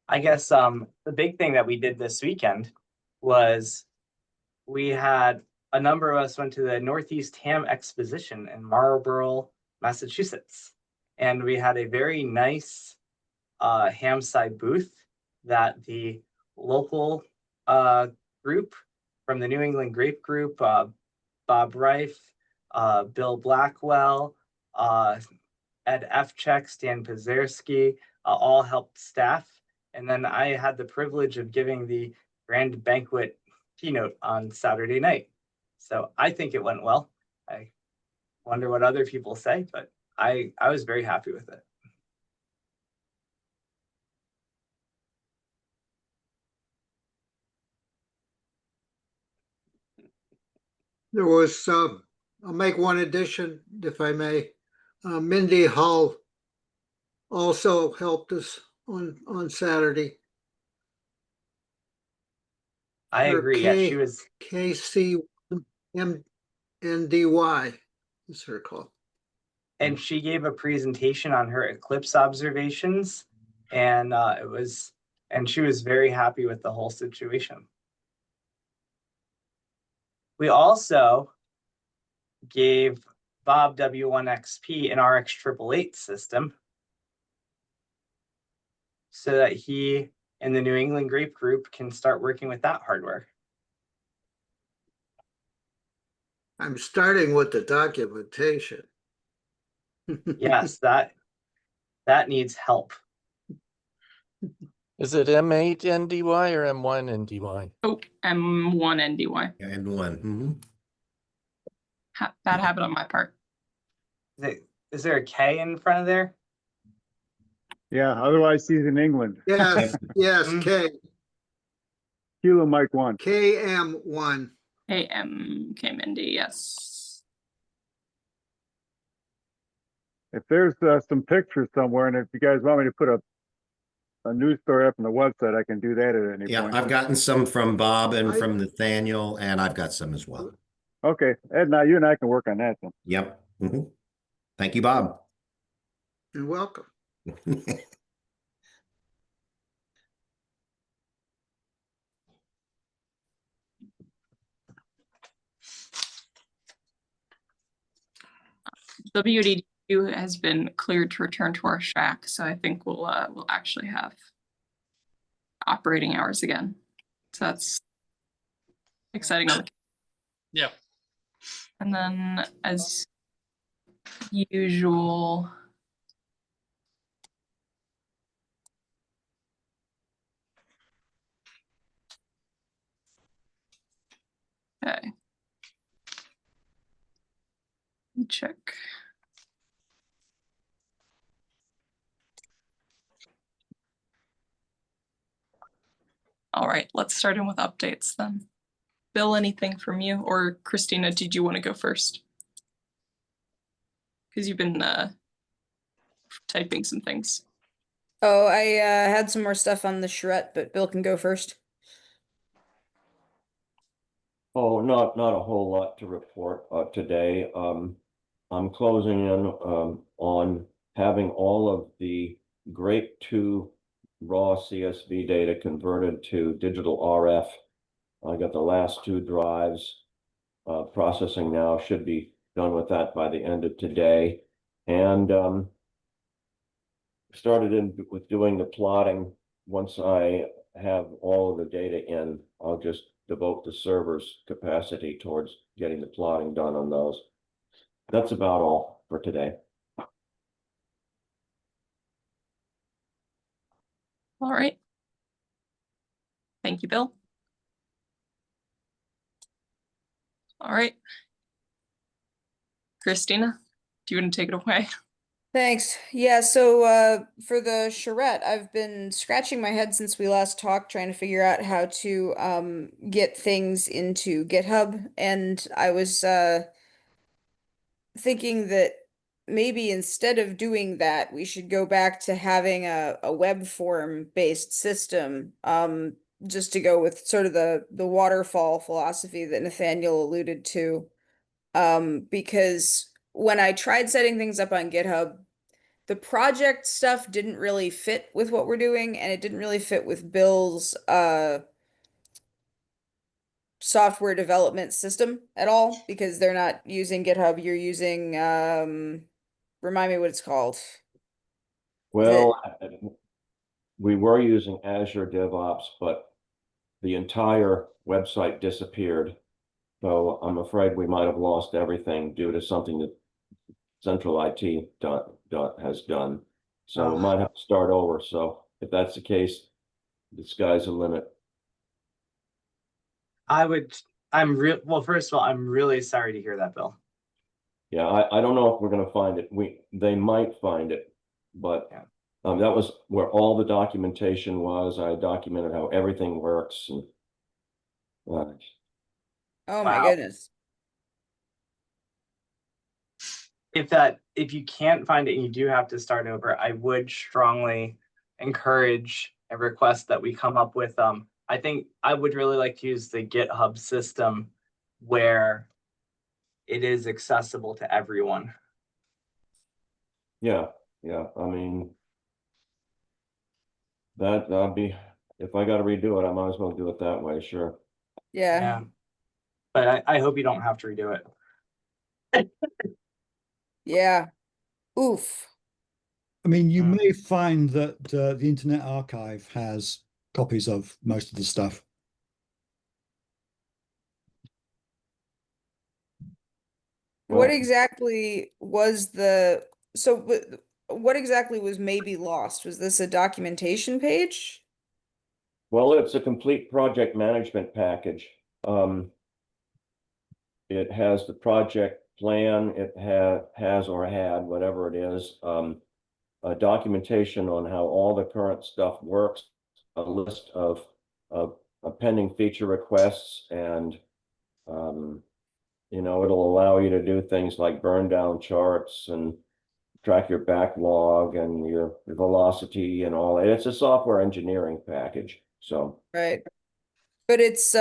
I guess the big thing that we did this weekend was we had a number of us went to the Northeast Ham Exposition in Marlborough, Massachusetts, and we had a very nice HamSCI booth that the local group from the New England Grape Group, Bob Reif, Bill Blackwell, Ed Efchek, Stan Pazerski, all helped staff. And then I had the privilege of giving the grand banquet keynote on Saturday night. So I think it went well. I wonder what other people say, but I was very happy with it. There was, I'll make one addition, if I may. Mindy Hull also helped us on Saturday. I agree. Yeah, she was KCMNDY is her call. And she gave a presentation on her eclipse observations, and she was very happy with the whole situation. We also gave Bob W1XP an RX888 system so that he and the New England Grape Group can start working with that hardware. I'm starting with the documentation. Yes, that needs help. Is it M8 NDY or M1 NDY? Oh, M1 NDY. Yeah, and one. Mm-hmm. Bad habit on my part. Is there a K in front of there? Yeah, otherwise he's in England. Yes, yes, Kilo Mike 1. KM1. AM came Indy, yes. If there's some pictures somewhere, and if you guys want me to put a news story up on the website, I can do that at any Yeah, point. I've gotten some from Bob and from Nathaniel, and I've got some as well. Okay, Ed, now you and I can work on that then. Yep. Mm-hmm. Thank you, Bob. You're welcome. WDU has been cleared to return to our shack, so I think we'll actually have operating hours again. So that's exciting. Yeah. And then, as usual, okay. Let me check. All right, let's start in with updates then. Bill, anything from you? Or Christina, did you want to go first? Because you've been typing some things. Oh, I had some more stuff on the charrette, but Bill can go first. Oh, not a whole lot to report today. I'm closing in on having all of the Grape 2 raw CSV data converted to digital RF. I got the last 2 drives. Processing now should be done with that by the end of today. And started with doing the plotting. Once I have all of the data in, I'll just devote the server's capacity towards getting the plotting done on those. That's about all for today. All right. Thank you, Bill. All right. Christina, do you want to take it away? Thanks. Yeah, so for the charrette, I've been scratching my head since we last talked, trying to figure out how to get things into GitHub. And I was thinking that maybe instead of doing that, we should go back to having a web form based system, just to go with sort of the waterfall philosophy that Nathaniel alluded to. Because when I tried setting things up on GitHub, the project stuff didn't really fit with what we're doing, and it didn't really fit with Bill's software development system at all, because they're not using GitHub. You're using remind me what it's called. Well, we were using Azure DevOps, but the entire website disappeared. So I'm afraid we might have lost everything due to something that Central IT has done. So we might have to start over. So if that's the case, the sky's the limit. Well, first of all, I'm really sorry to hear that, Bill. Yeah, I don't know if we're gonna find it. They might find it, but Yeah. that was where all the documentation was. I documented how everything works and Oh my Wow. goodness. If you can't find it and you do have to start over, I would strongly encourage and request that we come up with I think I would really like to use the GitHub system where it is accessible to everyone. yeah, I mean that'd be, if I gotta redo it, I might as well do it that way, sure. Yeah. But I hope you don't have to redo it. Yeah. Oof. I mean, you Mm. may find that the Internet Archive has copies of most of the stuff. What Well, exactly was what exactly was maybe lost? Was this a documentation page? well, it's a complete project management package. It has the project plan, it has or had, whatever it is, a documentation on how all the current stuff works, a list of pending feature requests, and it'll allow you to do things like burn down charts and track your backlog and your velocity and all that. It's a software engineering package. So Right. But it's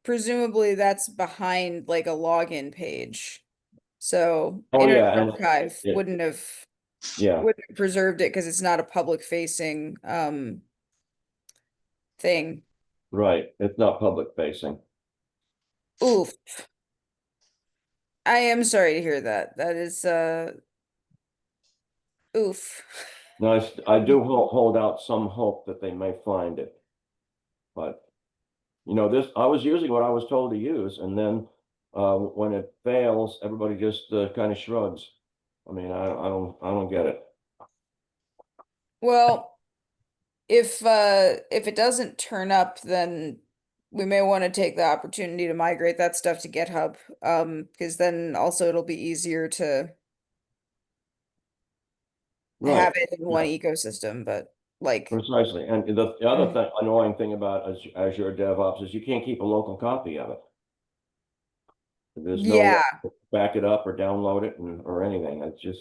presumably that's behind like a login page. So oh Internet yeah, and Archive it, wouldn't have yeah, preserved it because it's not a public facing thing. right. It's not public facing. Oof. I am sorry to hear that. That is oof. Now, I do hold out some hope that they may find it. But, I was using what I was told to use, and then when it fails, everybody just kind of shrugs. I mean, I don't get it. Well, if it doesn't turn up, then we may want to take the opportunity to migrate that stuff to GitHub. Because then also it'll be easier to Right, have it in one yeah, ecosystem, but like precisely. And the other annoying thing about Azure DevOps is you can't keep a local copy of it. There's no way yeah, to back it up or download it or anything. It's just,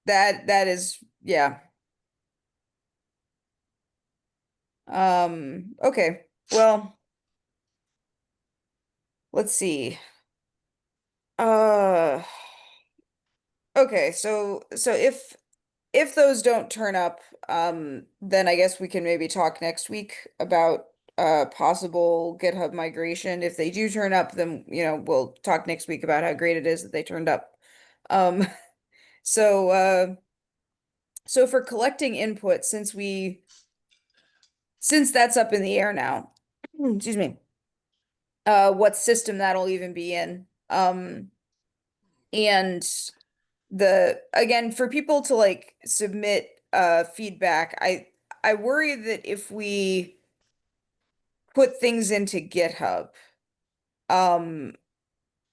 that is yeah. Okay. Well, let's see. Uh okay, so if those don't turn up, then I guess we can maybe talk next week about possible GitHub migration. If they do turn up, then we'll talk next week about how great it is that they turned up. Um so so for collecting input, since that's up in the air now, excuse me, what system that'll even be in. And again, for people to like submit feedback, I worry that if we put things into GitHub, um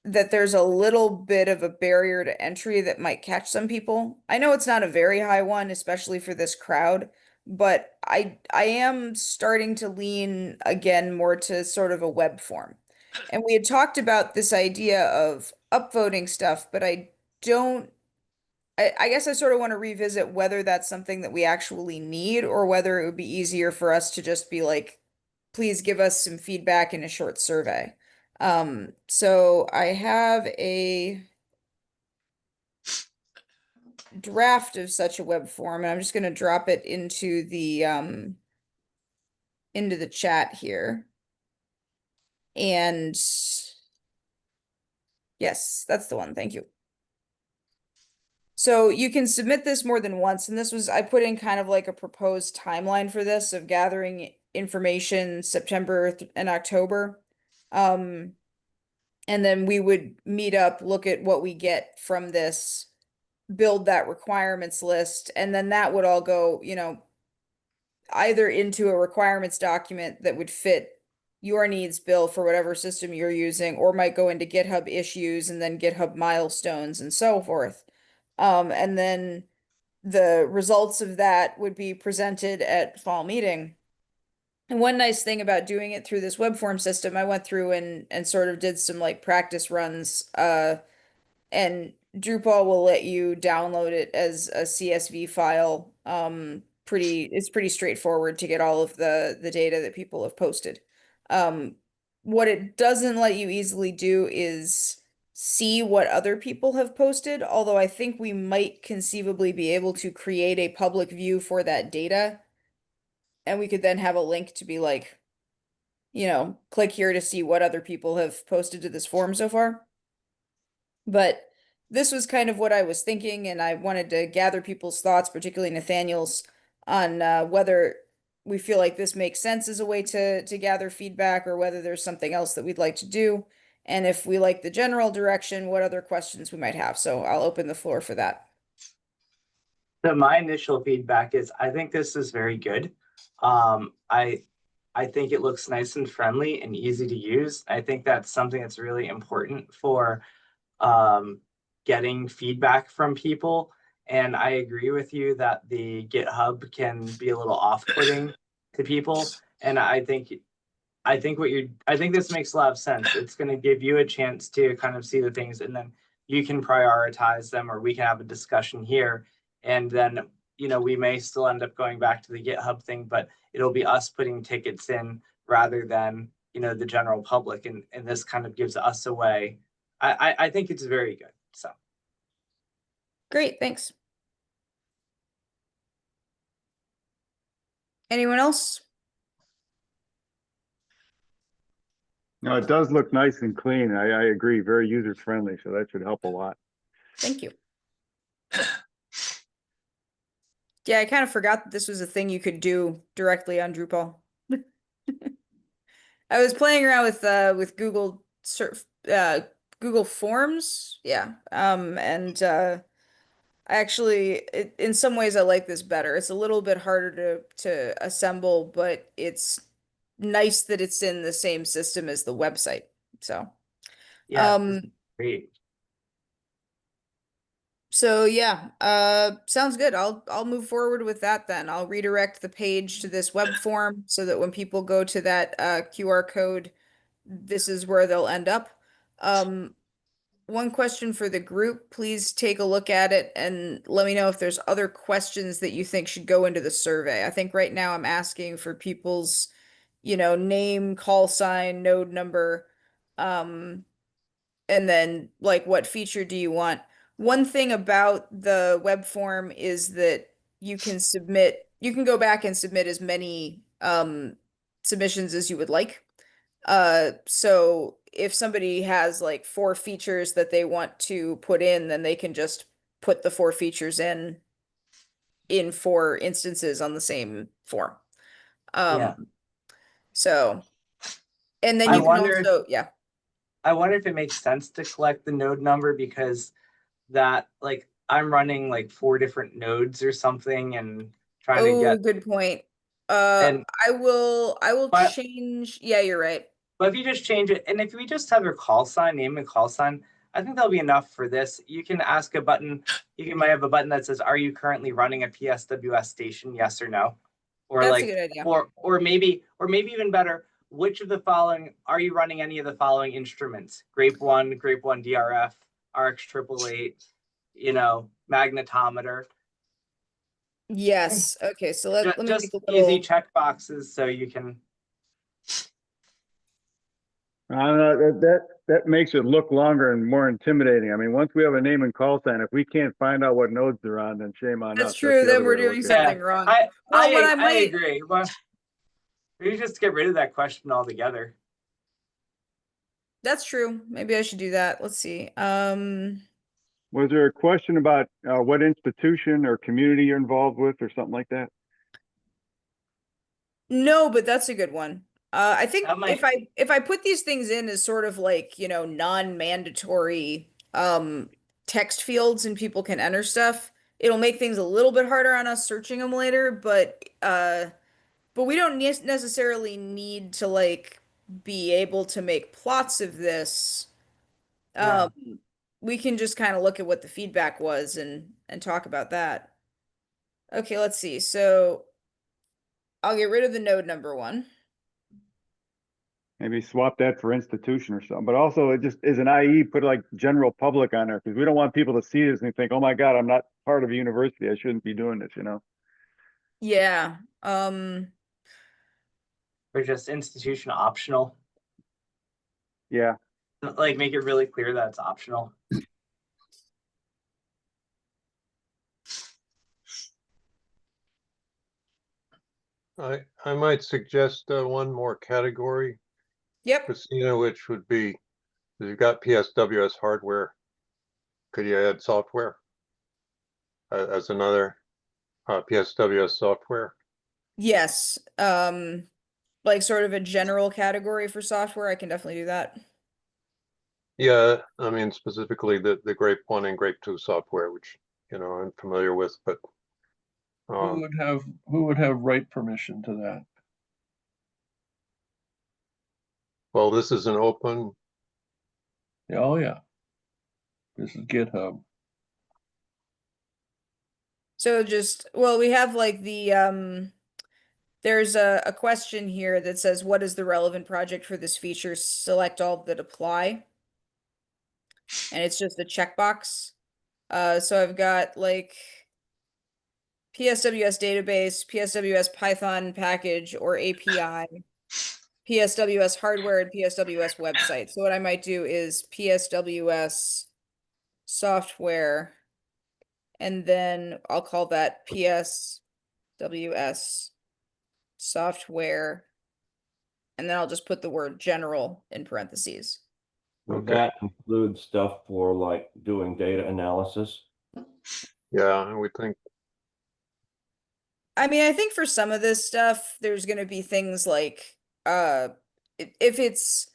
that there's a little bit of a barrier to entry that might catch some people. I know it's not a very high one, especially for this crowd, but I am starting to lean again more to sort of a web form. And we had talked about this idea of upvoting stuff, but don't I guess I sort of want to revisit whether that's something that we actually need or whether it would be easier for us to just be like, please give us some feedback in a short survey. So I have draft of such a web form, and I'm just gonna drop it into the chat here. And yes, that's the one. Thank you. So you can submit this more than once, and I put in kind of like a proposed timeline for this of gathering information September and October. And then we would meet up, look at what we get from this, build that requirements list, and then that would all go, either into a requirements document that would fit your needs, Bill, for whatever system you're using, or might go into GitHub issues and then GitHub milestones and so forth. And then the results of that would be presented at fall meeting. And one nice thing about doing it through this web form system, I went through and sort of did some like practice runs, and Drupal will let you download it as a CSV file. It's pretty straightforward to get all of the data that people have posted. What it doesn't let you easily do is see what other people have posted, although I think we might conceivably be able to create a public view for that data. And we could then have a link to be like, click here to see what other people have posted to this forum so far. But this was kind of what I was thinking, and I wanted to gather people's thoughts, particularly Nathaniel's, on whether we feel like this makes sense as a way to gather feedback, or whether there's something else that we'd like to do. And if we like the general direction, what other questions we might have. So I'll open the floor for that. So my initial feedback is I think this is very good. I think it looks nice and friendly and easy to use. I think that's something that's really important for getting feedback from people. And I agree with you that the GitHub can be a little off-putting to people. And I think this makes a lot of sense. It's going to give you a chance to kind of see the things, and then you can prioritize them, or we can have a discussion here. And then, we may still end up going back to the GitHub thing, but it'll be us putting tickets in rather than, the general public. And this kind of gives us a way. I think it's very good. So. Great, thanks. Anyone else? No, it does look nice and clean. I agree, very user friendly, so that should help a lot. Thank you. Yeah, I kind of forgot that this was a thing you could do directly on Drupal. I was playing around with Google Google Forms, yeah. Actually, in some ways I like this better. It's a little bit harder to assemble, but it's nice that it's in the same system as the website. So, Yeah, great. So yeah, sounds good. I'll move forward with that then. I'll redirect the page to this web form so that when people go to that QR code, this is where they'll end up. One question for the group, please take a look at it and let me know if there's other questions that you think should go into the survey. I think right now I'm asking for people's, name, call sign, node number, and then like what feature do you want? One thing about the web form is that you can go back and submit as many submissions as you would like. So if somebody has like 4 features that they want to put in, then they can just put the 4 features in 4 instances on the same form. Yeah. So, and then I you can wonder- also, yeah. I wonder if it makes sense to collect the node number, because that, like, I'm running like 4 different nodes or something and trying to get. Good point. And I will but- change. Yeah, you're right. But if you just change it, and if we just have your call sign, name and call sign, I think that'll be enough for this. You can ask a button. Might have a button that says, "Are you currently running a PSWS station? Yes or no?" Or That's like, a good idea. or maybe even better, which of the following are you running? Any of the following instruments: Grape 1 DRF, RX 888, magnetometer. Yes. Okay, so let me Just make a little easy check boxes so you can. That that makes it look longer and more intimidating. I mean, once we have a name and call sign, if we can't find out what nodes they're on, then shame on us. That's true, the then other we're way to look doing at it. something wrong. I Well, what I I might- agree. Well, we just get rid of that question altogether. That's true. Maybe I should do that. Let's see. Was there a question about what institution or community you're involved with or something like that? No, but that's a good one. I think That might- if I put these things in as sort of like, you know, non-mandatory text fields and people can enter stuff, it'll make things a little bit harder on us searching them later, but we don't necessarily need to like be able to make plots of this. Yeah. We can just kind of look at what the feedback was and talk about that. Okay, let's see. So I'll get rid of the node number 1. Maybe swap that for institution or something, but also it just is an IE, put like general public on there, because we don't want people to see this and think, oh my God, I'm not part of a university. I shouldn't be doing this, you know? Yeah. Or just institution optional. Yeah. Like make it really clear that it's optional. I might suggest one more category, Yep. Christina, which would be, you've got PSWS hardware. Could you add software as another PSWS software? Yes. Like sort of a general category for software, I can definitely do that. Yeah, I mean specifically the Grape 1 and Grape 2 software, which I'm familiar with, but Who would have write permission to that? well, this is an open. Yeah, oh yeah. This is GitHub. So just, well, we have like the there's a question here that says, what is the relevant project for this feature? Select all that apply. And it's just a checkbox. So I've got like PSWS database, PSWS Python package or API, PSWS hardware, and PSWS website. So what I might do is PSWS software, and then I'll call that PSWS software, and then I'll just put the word general in parentheses. Would Okay. that include stuff for like doing data analysis? Yeah, I would think. I mean, I think for some of this stuff, there's going to be things like, if it's,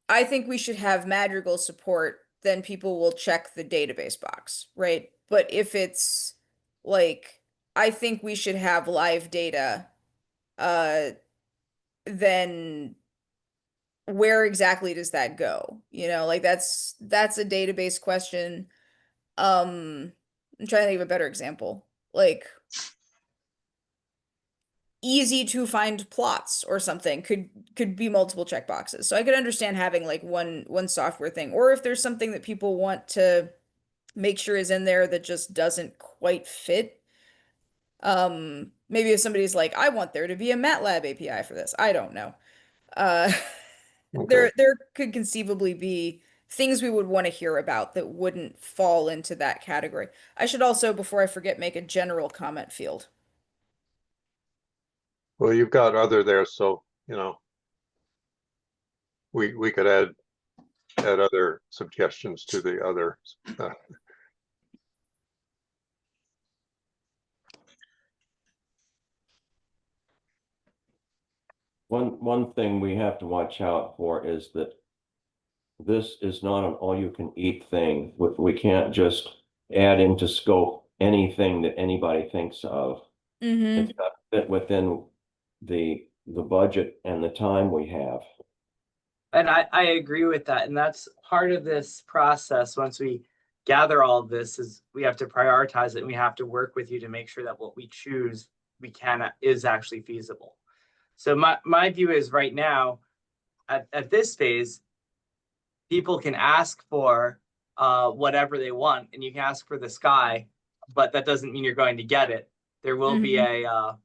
I think we should have Madrigal support, then people will check the database box, right? But if it's like, I think we should have live data, then where exactly does that go? Like that's a database question. I'm trying to think of a better example. Like easy to find plots or something could be multiple checkboxes. So I could understand having like one software thing, or if there's something that people want to make sure is in there that just doesn't quite fit. Maybe if somebody's like, I want there to be a MATLAB API for this. I don't know. Okay. There could conceivably be things we would want to hear about that wouldn't fall into that category. I should also, before I forget, make a general comment field. Well, you've got other there, so we could add other suggestions to the other. One thing we have to watch out for is that this is not an all-you-can-eat thing. We can't just add into scope anything that anybody thinks of. Mm-hmm. It's got to fit within the budget and the time we have. And I agree with that. And that's part of this process. Once we gather all of this, is we have to prioritize it, and we have to work with you to make sure that what we choose is actually feasible. So my view is right now, at this phase, people can ask for whatever they want, and you can ask for the sky, but that doesn't mean you're going to get it. There will be a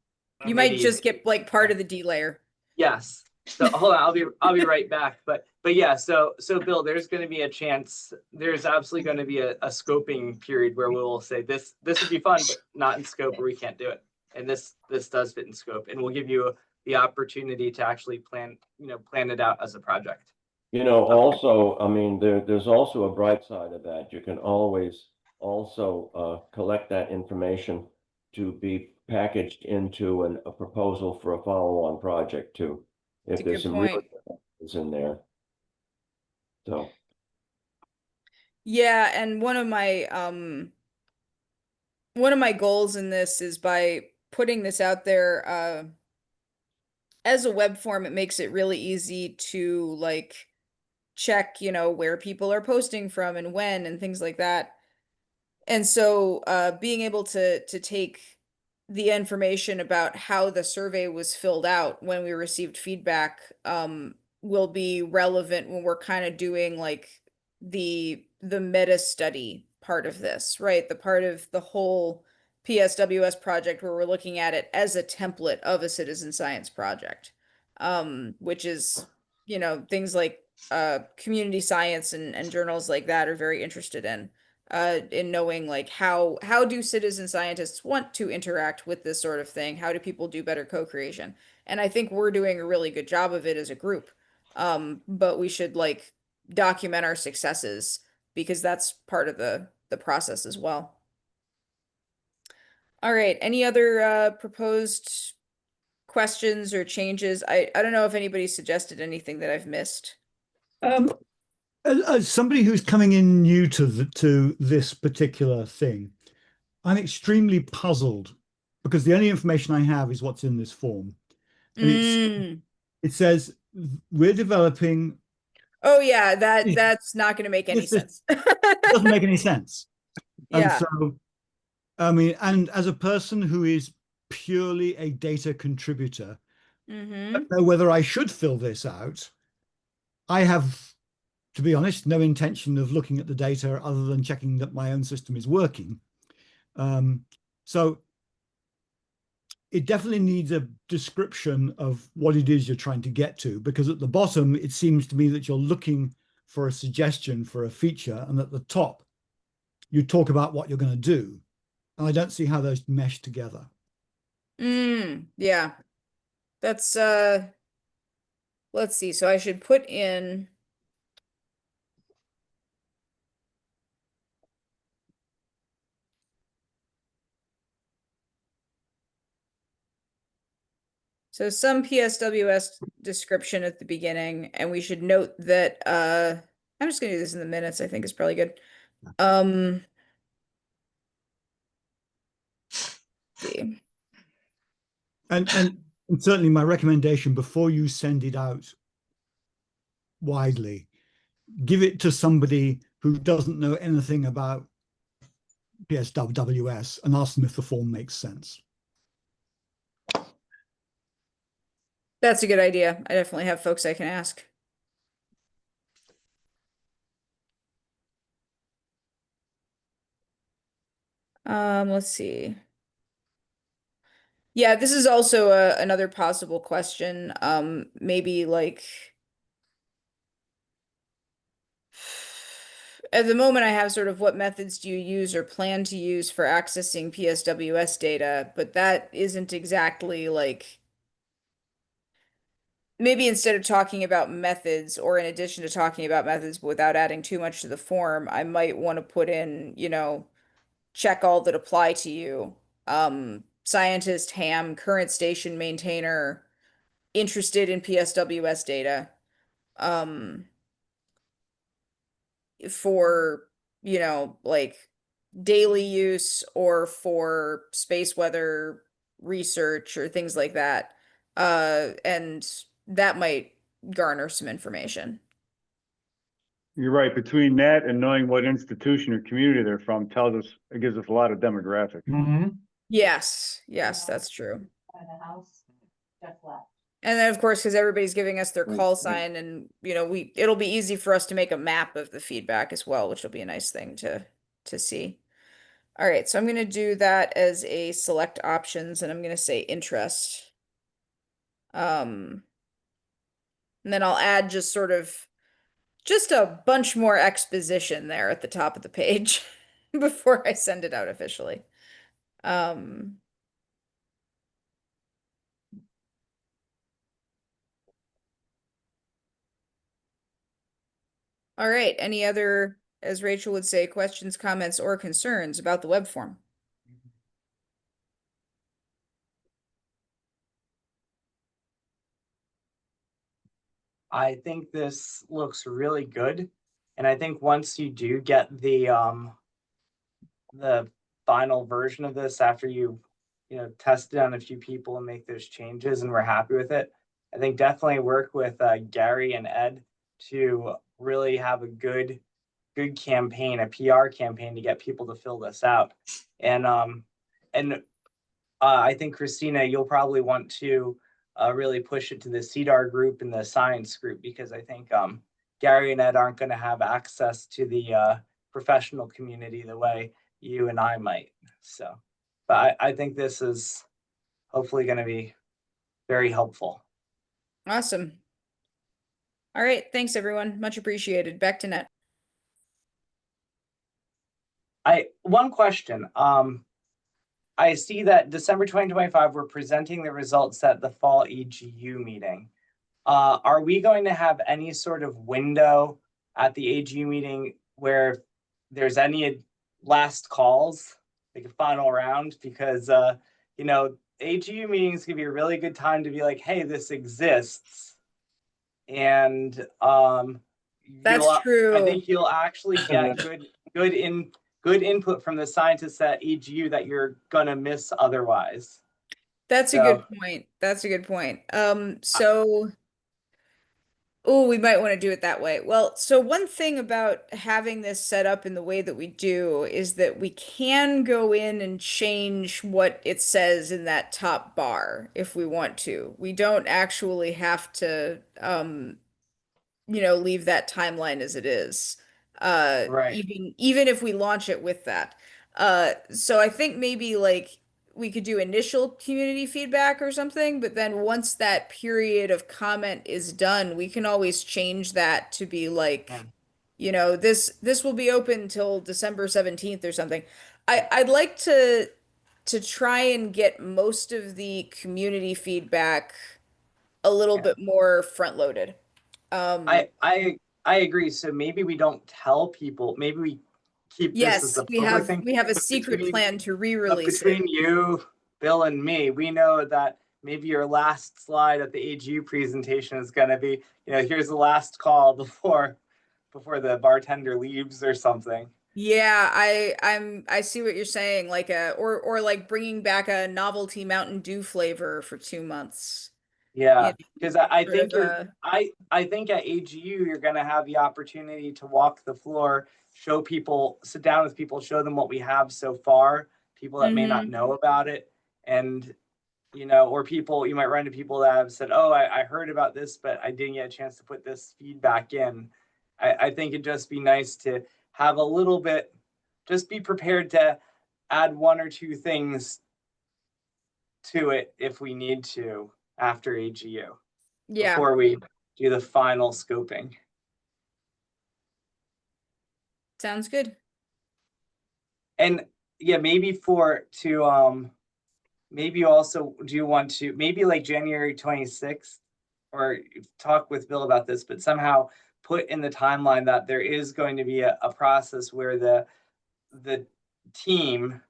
you might just get like part of the D layer. Yes. So hold on, I'll be right back. But but yeah, so Bill, there's going to be a chance. There's absolutely going to be a scoping period where we'll say this would be fun, but not in scope, or we can't do it. And this does fit in scope, and we'll give you the opportunity to actually plan it out as a project. Also, I mean, there's also a bright side of that. You can always also collect that information to be packaged into a proposal for a follow-on project too. That's If a there's good some real point. is in there. So, Yeah, and one of my goals in this is by putting this out there as a web form, it makes it really easy to like check, where people are posting from and when and things like that. And so being able to take the information about how the survey was filled out when we received feedback will be relevant when we're kind of doing like the meta study part of this, right? The part of the whole PSWS project where we're looking at it as a template of a citizen science project, which is, things like community science and journals like that are very interested in knowing like how do citizen scientists want to interact with this sort of thing? How do people do better co-creation? And I think we're doing a really good job of it as a group. But we should like document our successes because that's part of the process as well. All right, any other proposed questions or changes? I don't know if anybody suggested anything that I've missed. As somebody who's coming in new to this particular thing, I'm extremely puzzled because the only information I have is what's in this form. And it says we're developing. Oh yeah, that's not going to make any sense. It doesn't make any sense. And Yeah. so, I mean, and as a person who is purely a data contributor, I don't know whether I should fill this out. I have, to be honest, no intention of looking at the data other than checking that my own system is working. So it definitely needs a description of what it is you're trying to get to, because at the bottom, it seems to me that you're looking for a suggestion for a feature, and at the top, you talk about what you're going to do. And I don't see how those mesh together. Yeah. That's let's see. So I should put in so some PSWS description at the beginning, and we should note that I'm just gonna do this in the minutes, I think is probably good. See. And certainly my recommendation before you send it out widely, give it to somebody who doesn't know anything about PSWS and ask them if the form makes sense. That's a good idea. I definitely have folks I can ask. Let's see. Yeah, this is also another possible question. Maybe like at the moment I have sort of what methods do you use or plan to use for accessing PSWS data, but that isn't exactly like maybe instead of talking about methods or in addition to talking about methods but without adding too much to the form, I might want to put in, check all that apply to you. Scientist, ham, current station maintainer, interested in PSWS data. For, like daily use or for space weather research or things like that. And that might garner some information. You're right. Between that and knowing what institution or community they're from tells us, it gives us a lot of demographics. Yes, that's true. And then of course, because everybody's giving us their call sign and it'll be easy for us to make a map of the feedback as well, which will be a nice thing to see. All right, so I'm going to do that as a select options and I'm going to say interest. And then I'll add just sort of just a bunch more exposition there at the top of the page before I send it out officially. Um, all right, any other, as Rachel would say, questions, comments, or concerns about the web form? I think this looks really good. And I think once you do get the final version of this after you test it on a few people and make those changes and we're happy with it, I think definitely work with Gary and Ed to really have a good campaign, a PR campaign to get people to fill this out. And I think Christina, you'll probably want to really push it to the CDAR group and the science group, because I think Gary and Ed aren't going to have access to the professional community the way you and I might. So, but I think this is hopefully going to be very helpful. Awesome. All right, thanks everyone. Much appreciated. Back to net. One question. I see that December 2025, we're presenting the results at the fall AGU meeting. Are we going to have any sort of window at the AGU meeting where there's any last calls, like a final round? Because, AGU meetings can be a really good time to be like, hey, this exists. And That's I true. think you'll actually get good input from the scientists at AGU that you're gonna miss otherwise. That's a good point. That's a good point. Oh, we might want to do it that way. Well, so one thing about having this set up in the way that we do is that we can go in and change what it says in that top bar if we want to. We don't actually have to, leave that timeline as it is. Right. Even if we launch it with that. So I think maybe like we could do initial community feedback or something, but then once that period of comment is done, we can always change that to be like, this will be open till December 17th or something. I'd like to try and get most of the community feedback a little bit more front loaded. I agree. So maybe we don't tell people, maybe we keep this as Yes, a public thing. we have a But secret between- plan to but re-release it. between you, Bill, and me, we know that maybe your last slide at the AGU presentation is going to be, here's the last call before the bartender leaves or something. Yeah, I see what you're saying, like or like bringing back a novelty Mountain Dew flavor for 2 months. Yeah, You because I sort think of, I think at AGU you're going to have the opportunity to walk the floor, show people, sit down with people, show them what we have so far, people that may not know about it, and or people, you might run into people that have said, oh, I heard about this, but I didn't get a chance to put this feedback in. I think it'd just be nice to have a little bit, just be prepared to add one or two things to it if we need to after AGU, yeah. before we do the final scoping. Sounds good. And yeah, maybe maybe also do you want to maybe like January 26th, or talk with Bill about this, but somehow put in the timeline that there is going to be a process where the team,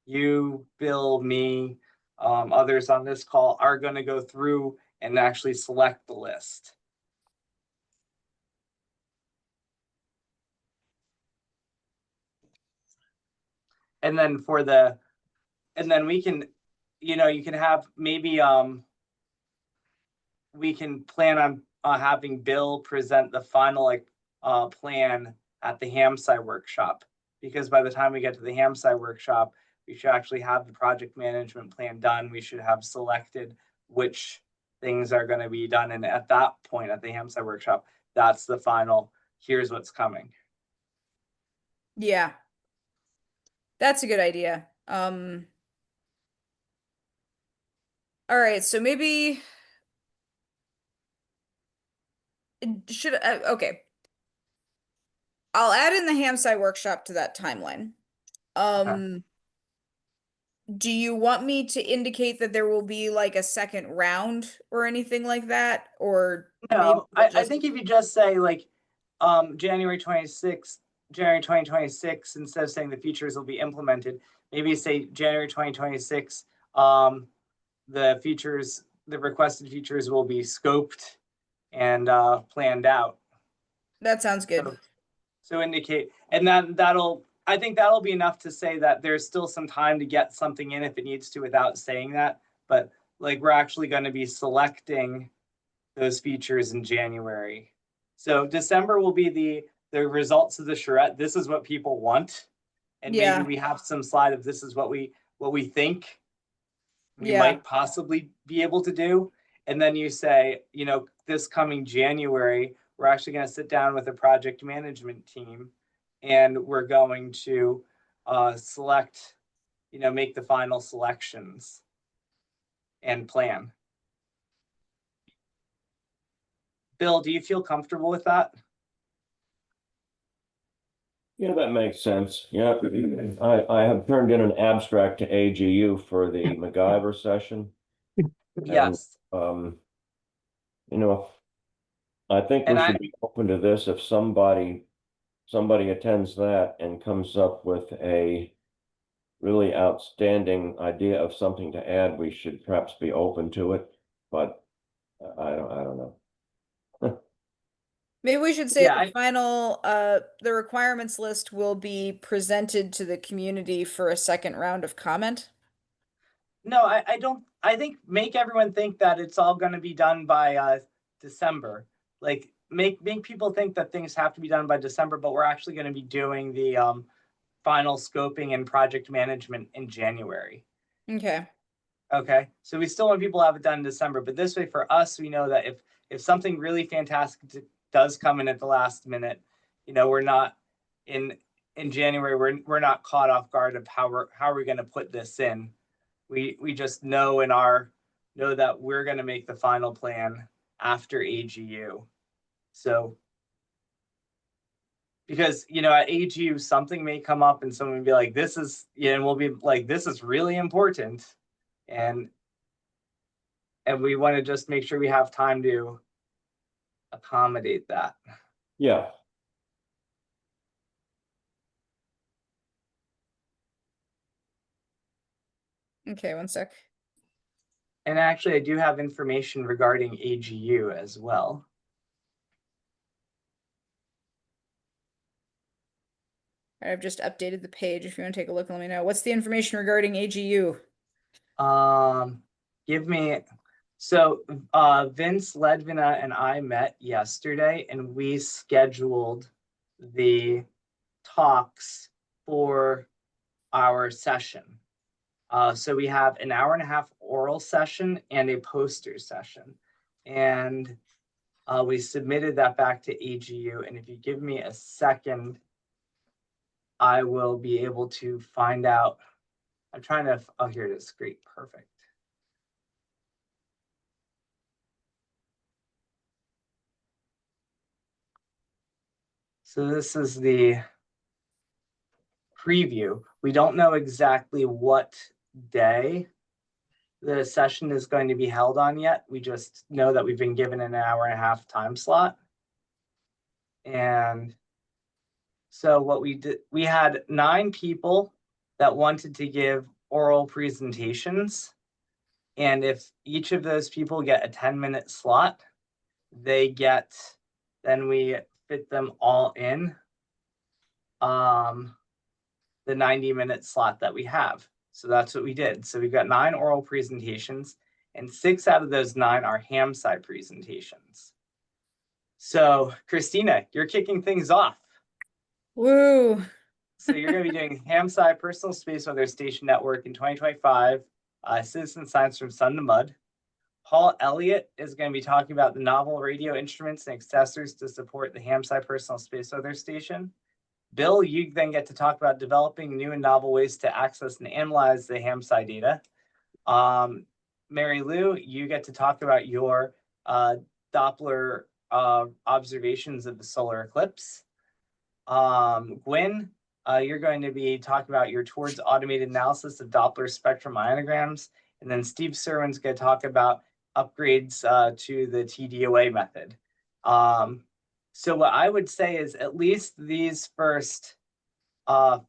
you, Bill, me, others on this call, are going to go through and actually select the list. And then we can, you can have maybe we can plan on having Bill present the final plan at the HamSCI workshop, because by the time we get to the HamSCI workshop, we should actually have the project management plan done. We should have selected which things are going to be done, and at that point at the HamSCI workshop, that's the final, here's what's coming. Yeah. That's a good idea. All right, so maybe okay. I'll add in the HamSCI workshop to that timeline. Do you want me to indicate that there will be like a second round or anything like that? Or maybe No, we'll I just- think if you just say like, January 26th, January 2026, instead of saying the features will be implemented, maybe say January 2026, the features, the requested features will be scoped and planned out. that sounds good. So indicate, and then I think that'll be enough to say that there's still some time to get something in if it needs to without saying that. But like, we're actually going to be selecting those features in January. So December will be the results of the charrette. This is what people want. And Yeah. maybe we have some slide of this is what we think we Yeah. might possibly be able to do. And then you say, this coming January, we're actually going to sit down with a project management team and we're going to select, make the final selections and plan. Bill, do you feel comfortable with that? Yeah, that makes sense. Yeah, I have turned in an abstract to AGU for the MacGyver session. Yes. And, I think we And should be open to this if somebody attends that and comes up with a really outstanding idea of something to add, we should perhaps be open to it, but I don't know. Maybe we should say Yeah, the final, the requirements list will be presented to the community for a second round of comment. No, I don't. I think make everyone think that it's all going to be done by December. Like make people think that things have to be done by December, but we're actually going to be doing the final scoping and project management in January. Okay. Okay, so we still want people to have it done in December, but this way for us, we know that if something really fantastic does come in at the last minute, we're not in January. We're not caught off guard of how are we going to put this in. We just know that we're going to make the final plan after AGU. So because at AGU something may come up and someone will be like, this is, and we'll be like, this is really important, and we want to just make sure we have time to accommodate that. Yeah. Okay, one sec. And actually, I do have information regarding AGU as well. I've just updated the page. If you want to take a look, let me know. What's the information regarding AGU? So Vince Ledvina and I met yesterday and we scheduled the talks for our session. So we have an 1.5-hour oral session and a poster session. And we submitted that back to AGU. And if you give me a second, I will be able to find out. I'm trying to, oh, here it is. Great, perfect. So this is the preview. We don't know exactly what day the session is going to be held on yet. We just know that we've been given an 1.5-hour time slot. And so what we did, we had 9 people that wanted to give oral presentations. And if each of those people get a 10-minute slot, then we fit them all in the 90-minute slot that we have. So that's what we did. So we've got 9 oral presentations and 6 out of those 9 are HamSCI presentations. So Christina, you're kicking things off. Woo. So you're going to be doing HamSCI Personal Space Weather Station Network in 2025, Citizen Science from Sun to Mud. Paul Elliott is going to be talking about the novel radio instruments and accessories to support the HamSCI Personal Space Weather Station. Bill, you then get to talk about developing new and novel ways to access and analyze the HamSCI data. Mary Lou, you get to talk about your Doppler observations of the solar eclipse. Gwen, you're going to be talking about your towards automated analysis of Doppler spectrum ionograms. And then Steve Serwin's going to talk about upgrades to the TDOA method. So what I would say is at least these first 5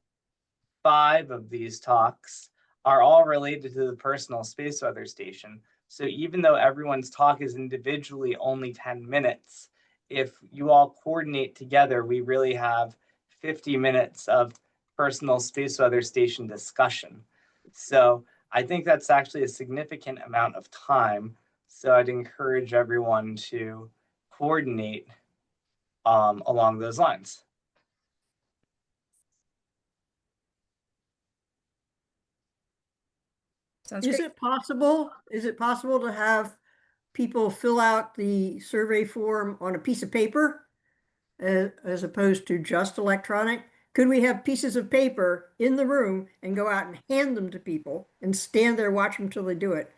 of these talks are all related to the personal space weather station. So even though everyone's talk is individually only 10 minutes, if you all coordinate together, we really have 50 minutes of personal space weather station discussion. So I think that's actually a significant amount of time. So I'd encourage everyone to coordinate along those lines. Sounds Is great. is it possible to have people fill out the survey form on a piece of paper as opposed to just electronic? Could we have pieces of paper in the room and go out and hand them to people and stand there, watch them till they do it?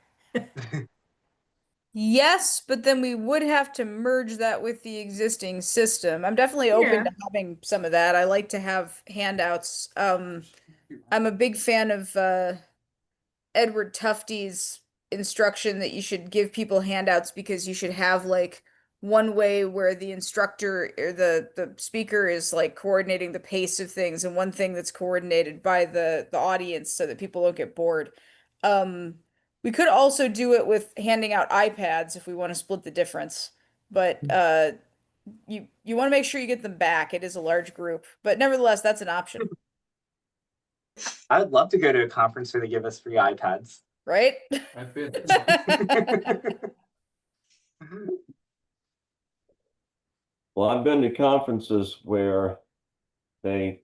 Yes, but then we would have to merge that with the existing system. I'm definitely open to having some of that. I like to have handouts. I'm a big fan of Edward Tufte's instruction that you should give people handouts because you should have like one way where the instructor or the speaker is like coordinating the pace of things and one thing that's coordinated by the audience so that people don't get bored. We could also do it with handing out iPads if we want to split the difference, but you want to make sure you get them back. It is a large group, but nevertheless, that's an option, I would love to go to a conference where they give us free iPads. right? I've been. Well, I've been to conferences where they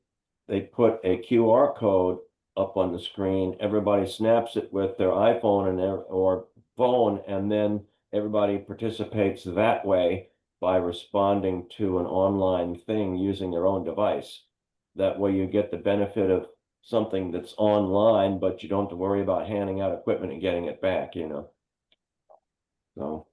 put a QR code up on the screen. Everybody snaps it with their iPhone or phone, and then everybody participates that way by responding to an online thing using their own device. That way you get the benefit of something that's online, but you don't have to worry about handing out equipment and getting it back, you know. So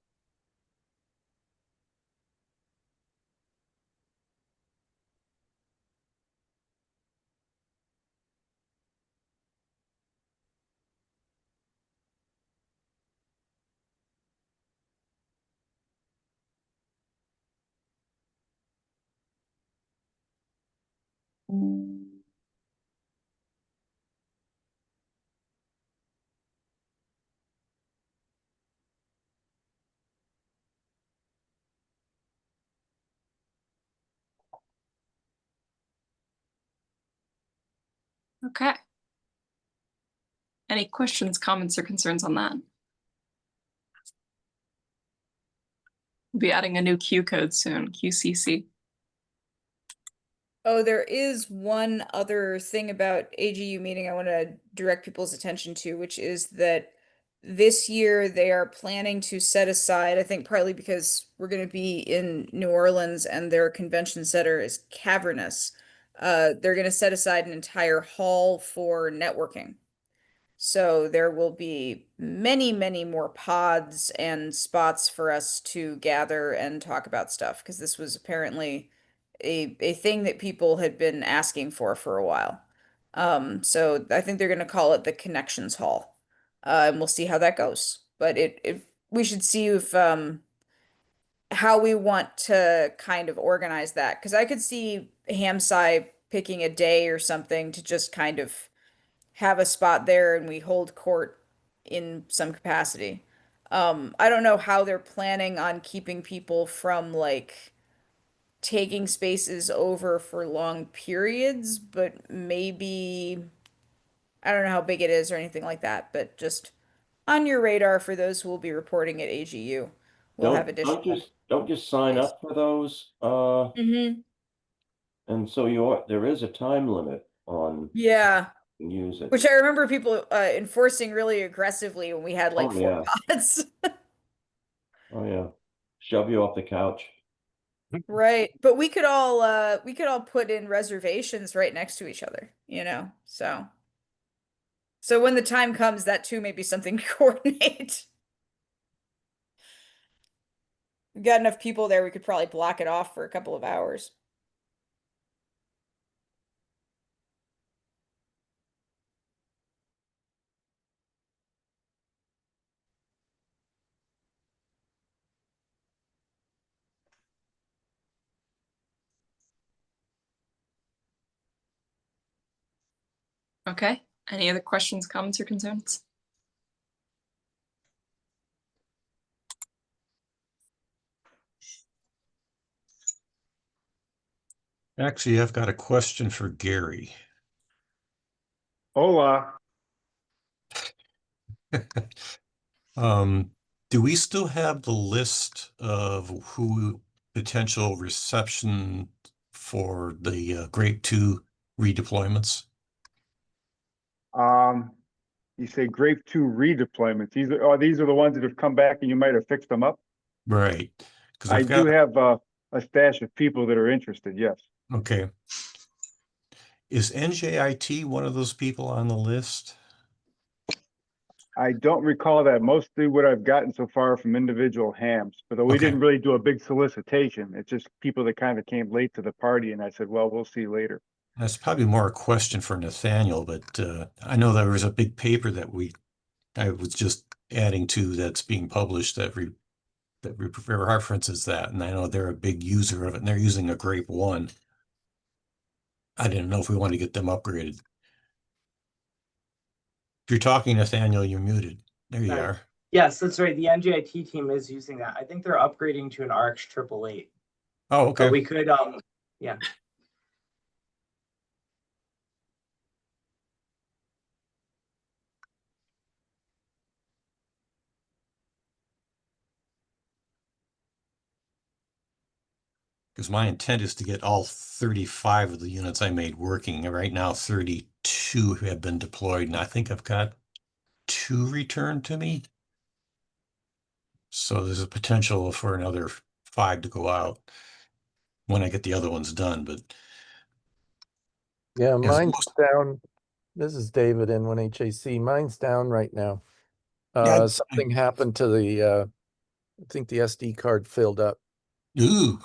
Okay. Any questions, comments, or concerns on that? We'll be adding a new Q code soon, QCC. Oh, there is one other thing about AGU meeting I want to direct people's attention to, which is that this year they are planning to set aside, I think partly because we're going to be in New Orleans and their convention center is cavernous. They're going to set aside an entire hall for networking. So there will be many, many more pods and spots for us to gather and talk about stuff because this was apparently a thing that people had been asking for a while. So I think they're going to call it the Connections Hall, and we'll see how that goes. But it we should see if how we want to kind of organize that because I could see HamSCI picking a day or something to just kind of have a spot there and we hold court in some capacity. I don't know how they're planning on keeping people from like taking spaces over for long periods, but maybe I don't know how big it is or anything like that, but just on your radar for those who will be reporting at AGU. We'll have additional don't just sign space. up for those. And so there is a time limit on Yeah. use it. Which I remember people enforcing really aggressively when we had like Oh, 4 yeah. pods. Oh yeah. Shove you off the couch. Right. But we could all put in reservations right next to each other, you know? So when the time comes, that too may be something to coordinate. We've got enough people there, we could probably block it off for a couple of hours. Okay, any other questions, comments, or concerns? Actually, I've got a question for Gary. Hola. Do we still have the list of who potential reception for the Grape 2 redeployments? You say Grape 2 redeployments. These are the ones that have come back and you might have fixed them up. Right. Because I I've do got, have a stash of people that are interested. Yes. okay. Is NJIT one of those people on the list? I don't recall that. Mostly what I've gotten so far from individual hams, but we Okay. didn't really do a big solicitation. It's just people that kind of came late to the party, and I said, well, we'll see later. That's probably more a question for Nathaniel, but I know there was a big paper that I was just adding to that's being published that references that, and I know they're a big user of it, and they're using a Grape 1. I didn't know if we want to get them upgraded. If you're talking, Nathaniel, you're muted. There you are. Yes, that's right. The NGIT team is using that. I think they're upgrading to an RX 888. Oh, okay. But we could, yeah. Because my intent is to get all 35 of the units I made working. And right now, 32 have been deployed, and I think I've got 2 returned to me. So there's a potential for another 5 to go out when I get the other ones done. But Yeah, as mine's most- down. This is David in 1HAC. Mine's down right now. Yeah, Something happened to the, I think the SD card filled up. ooh.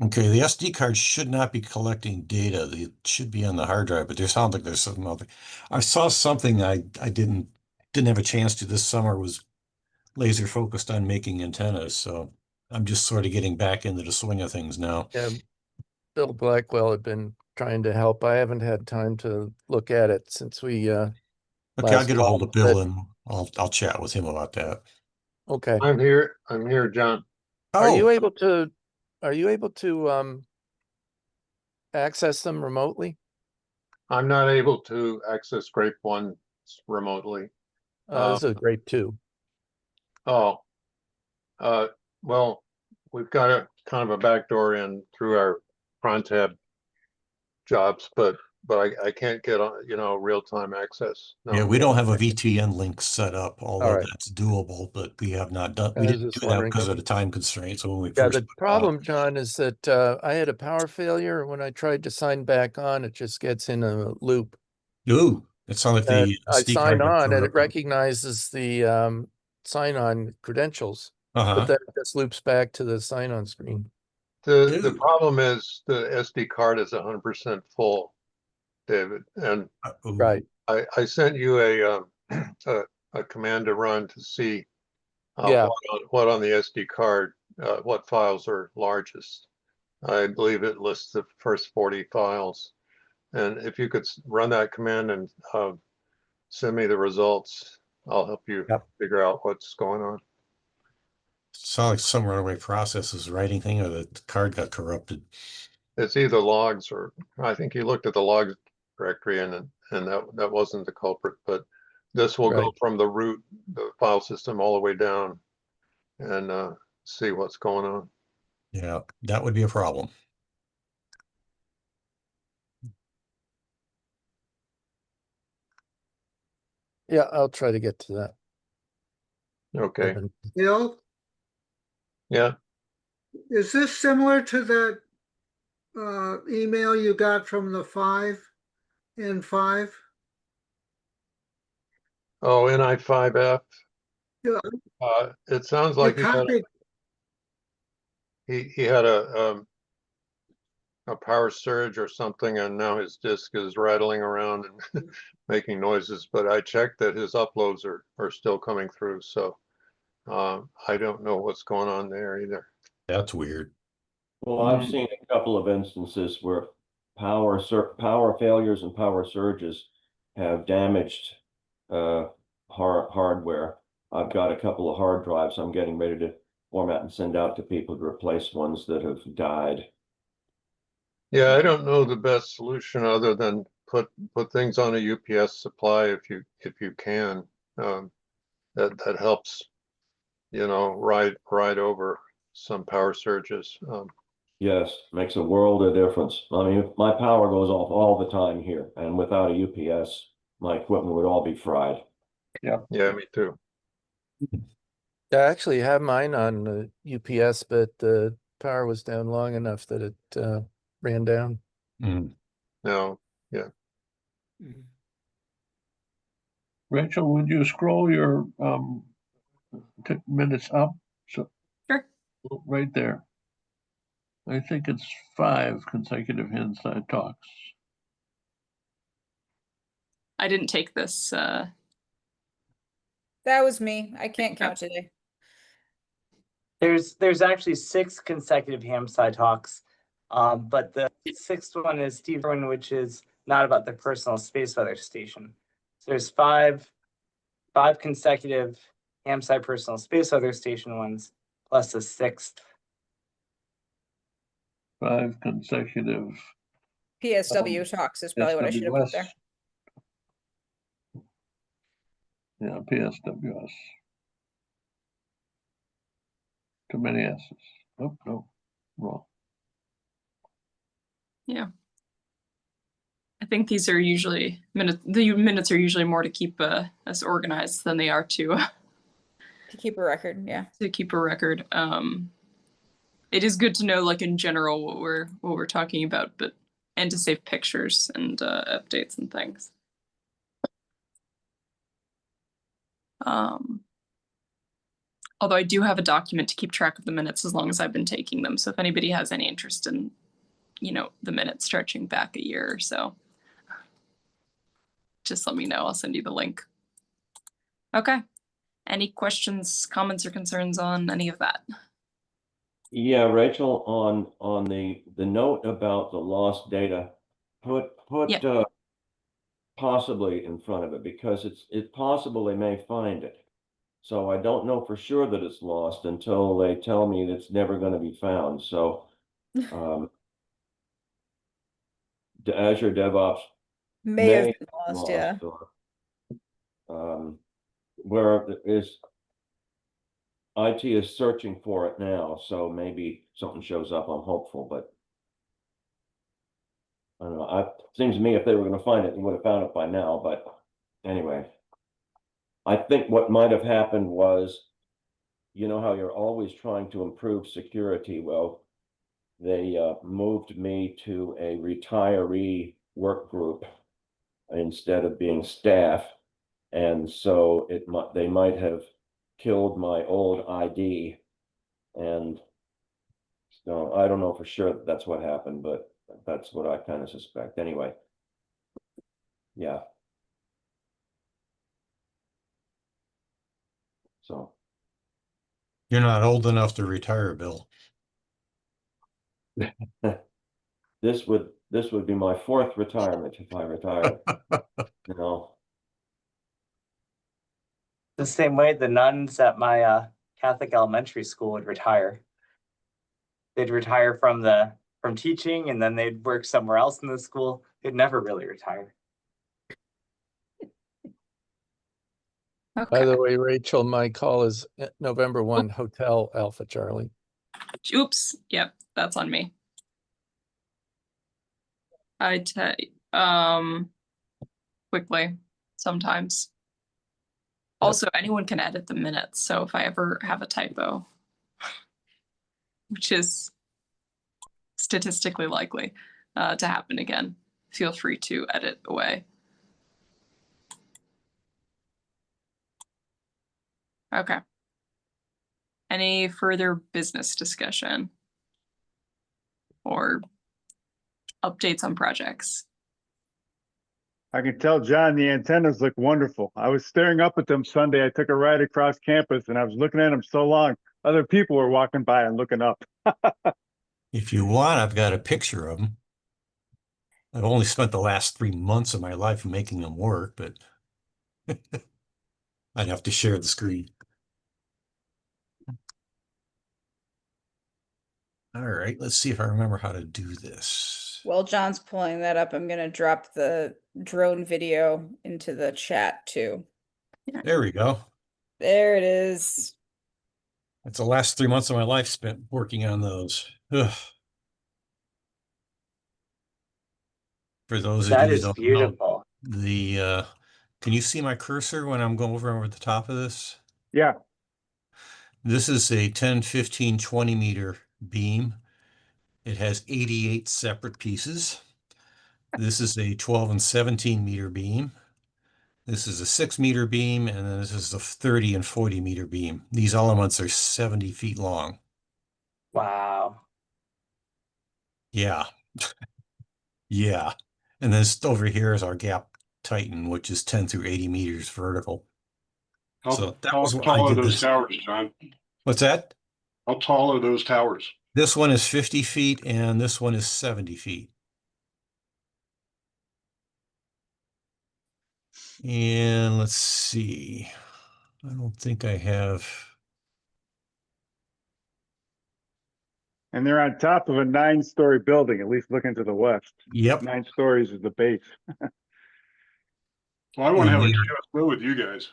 Okay, the SD card should not be collecting data. It should be on the hard drive, but there sounds like there's some other. I saw something I didn't have a chance to this summer, was laser focused on making antennas, so I'm just sort of getting back into the swing of things now. Yeah, Bill Blackwell had been trying to help. I haven't had time to look at it since we Okay, I'll last get a hold of talked, Bill but- and I'll chat with him about that. Okay. I'm here, John. Are you Oh, able to access them remotely? I'm not able to access Grape 1 remotely. This is Grape 2. Oh, well, we've got a kind of a backdoor in through our Crontab jobs, but I can't get on, real-time access. No. yeah, we don't have a VTN link set up, although right. that's doable, but we have not done, I we was didn't just do that wondering. because of the time constraints when we Yeah, first the put it on. problem, John, is that I had a power failure. When I tried to sign back on, it just gets in a loop. Ooh, it sounded like And the I SD sign card got on and it corrupted. recognizes the sign-on credentials, but Uh-huh. then it just loops back to the sign-on screen. The Ooh. problem is the SD card is 100% full, David, and Ooh. Right. I sent you a command to run to see Yeah. what on the SD card, what files are largest. I believe it lists the first 40 files. And if you could run that command and send me the results, I'll help you Yep. figure out what's going on. Sound like some runaway process is writing thing, or the card got corrupted. It's either logs or I think you looked at the logs directory and that wasn't the culprit, but this will go Right. from the root, the file system, all the way down and see what's going on. Yeah, that would be a problem. Yeah, I'll try to get to that. Okay. Bill, Yeah. is this similar to that email you got from the N5? Oh, NI5F. Yeah. It sounds You like copied, he had a power surge or something, and now his disk is rattling around and making noises. But I checked that his uploads are still coming through, so I don't know what's going on there either. That's weird. Well, I've seen a couple of instances where power failures and power surges have damaged hardware. I've got a couple of hard drives I'm getting ready to format and send out to people to replace ones that have died. Yeah, I don't know the best solution other than put things on a UPS supply if you can. That helps, ride over some power surges. Yes, makes a world of difference. I mean, my power goes off all the time here, and without a UPS, my equipment would all be fried. Yeah, me too. I actually have mine on UPS, but the power was down long enough that it ran down. Mm. No, yeah. Rachel, would you scroll your minutes up? So Sure. right there. I think it's 5 consecutive inside talks. I didn't take this. That was me. I can't count today. There's actually 6 consecutive HamSCI talks, but the 6th one is Steve Irwin, which is not about the personal space weather station. So there's five consecutive HamSCI personal space weather station ones, plus a 6th. 5 consecutive. PSW talks is probably what I should have put there. Yeah, PSWS. Too many S's. Oh, no, wrong. Yeah. I think these are usually the minutes are usually more to keep us organized than they are to keep a record. Yeah. To keep a record. It is good to know, like, in general what we're talking about, but and to save pictures and updates and things. Although I do have a document to keep track of the minutes as long as I've been taking them. So if anybody has any interest in, the minutes stretching back a year or so, just let me know. I'll send you the link. Okay. Any questions, comments, or concerns on any of that? Yeah, Rachel, on the note about the lost data, put possibly in front of it, because it's possible they may find it. So I don't know for sure that it's lost until they tell me that it's never going to be found. So the Azure DevOps may have been lost, yeah. Or, where is IT is searching for it now, so maybe something shows up. I'm hopeful, but I don't know. It seems to me if they were going to find it, they would have found it by now. But anyway, I think what might have happened was, you know how you're always trying to improve security. Well, they moved me to a retiree work group instead of being staff, and so they might have killed my old ID, and so I don't know for sure that that's what happened, but that's what I kind of suspect. Anyway, yeah. So You're not old enough to retire, Bill. this would be my 4th retirement if I retired. The same way the nuns at my Catholic elementary school would retire. They'd retire from teaching, and then they'd work somewhere else in the school. They'd never really retire. Okay. By the way, Rachel, my call is November 1, Hotel Alpha Charlie. Oops. Yep, that's on me. I quickly sometimes. Also, anyone can edit the minutes, so if I ever have a typo, which is statistically likely to happen again, feel free to edit away. Okay. Any further business discussion or updates on projects? I can tell John the antennas look wonderful. I was staring up at them Sunday. I took a ride across campus and I was looking at them so long. Other people were walking by and looking up. If you want, I've got a picture of them. I've only spent the last 3 months of my life making them work, but I'd have to share the screen. All right, let's see if I remember how to do this. While John's pulling that up, I'm gonna drop the drone video into the chat too. There we go. There it is. It's the last 3 months of my life spent working on those. Ugh. For those of That you who is don't know, beautiful. can you see my cursor when I'm going over the top of this? Yeah. This is a 10, 15, 20 meter beam. It has 88 separate pieces. This is a 12 and 17 meter beam. This is a 6 meter beam, and then this is a 30 and 40 meter beam. These elements are 70 feet long. Wow. Yeah. Yeah. And this over here is our gap Titan, which is 10 through 80 meters vertical. So that was what I tall are did those this. towers, John? What's that? How tall are those towers? This one is 50 feet and this one is 70 feet. And let's see. I don't think I have. And they're on top of a 9-story building, at least looking to the west. Yep. 9 stories is the base. Well, I want to have a And go with you guys.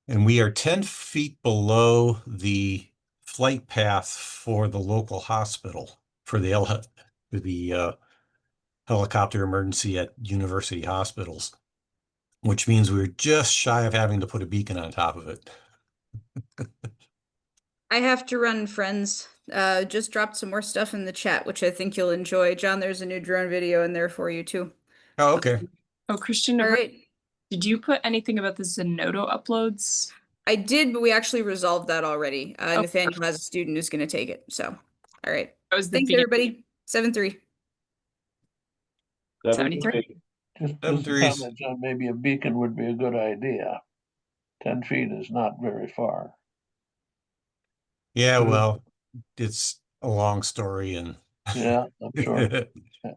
we are 10 feet below the flight path for the local hospital for the helicopter emergency at university hospitals, which means we're just shy of having to put a beacon on top of it. I have to run, friends. Just dropped some more stuff in the chat, which I think you'll enjoy. John, there's a new drone video in there for you too. Oh, okay. Oh, Christian, All right. did you put anything about the Zenodo uploads? I did, but we actually resolved that already. Oh, Nathaniel has a student who's going to take it. So, all right. That was the Thanks, video. everybody. 7-3. 73. Just a 7-3. comment, John, maybe a beacon would be a good idea. 10 feet is not very far. Yeah, well, it's a long story and Yeah, I'm sure.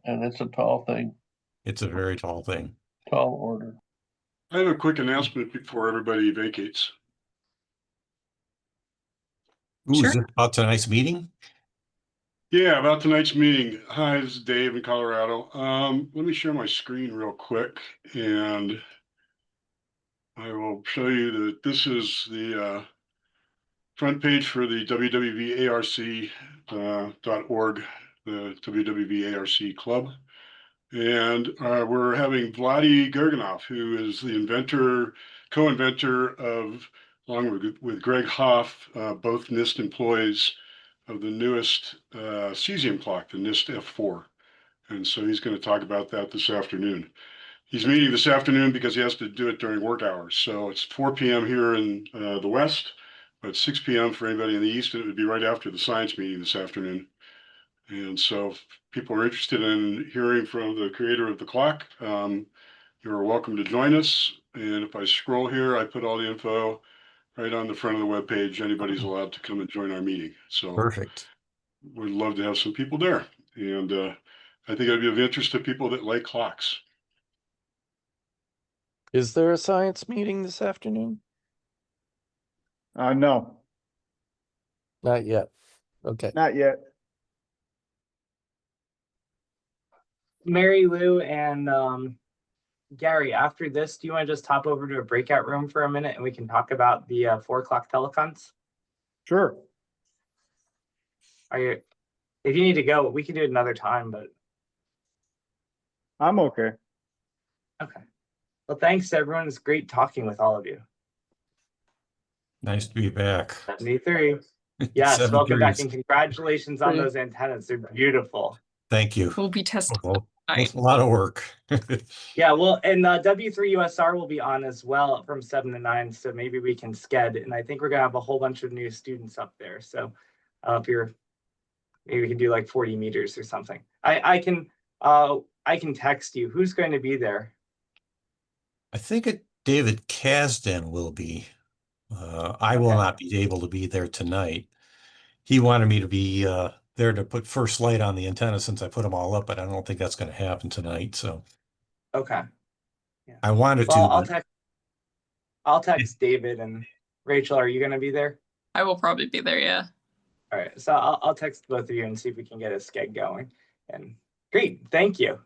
And it's a tall thing, it's a very tall thing. tall order. I have a quick announcement before everybody vacates. Ooh, Sure. is it about tonight's meeting? Yeah, about tonight's meeting. Hi, this is Dave in Colorado. Let me share my screen real quick and I will show you that this is the front page for the www.arc.org, the WWVARC club. And we're having Vladi Gerganov, who is the inventor, co-inventor of, along with Greg Hoff, both NIST employees of the newest cesium clock, the NIST F4. And so he's going to talk about that this afternoon. He's meeting this afternoon because he has to do it during work hours. So it's 4 p.m. here in the West, but 6 p.m. for anybody in the East, and it would be right after the science meeting this afternoon. And so if people are interested in hearing from the creator of the clock, you're welcome to join us. And if I scroll here, I put all the info right on the front of the webpage. Anybody's allowed to come and join our meeting. So Perfect. we'd love to have some people there. And I think it'd be of interest to people that like clocks. Is there a science meeting this afternoon? No, Not yet. Okay. not yet. Mary Lou and Gary, after this, do you want to just hop over to a breakout room for a minute and we can talk about the 4 o'clock telecons? Sure. Are you, if you need to go, we can do it another time, but I'm okay. okay. Well, thanks everyone. It's great talking with all of you. Nice to be back. 73. Yes, welcome back 73s. and congratulations on those antennas. They're beautiful. Thank you. We'll be testing. Well, a lot of work. Yeah, well, and W3USR will be on as well from 7 to 9, so maybe we can sked. And I think we're gonna have a whole bunch of new students up there. So if you're, maybe we can do like 40 meters or something. I can text you. Who's going to be there? I think David Kasdan will be. I will not be able to be there tonight. He wanted me to be there to put first light on the antenna since I put them all up, but I don't think that's going to happen tonight. So Okay. Yeah. I wanted So to. I'll text David and Rachel. Are you going to be there? I will probably be there, yeah. All right. So I'll text both of you and see if we can get a skeg going. And great. Thank you.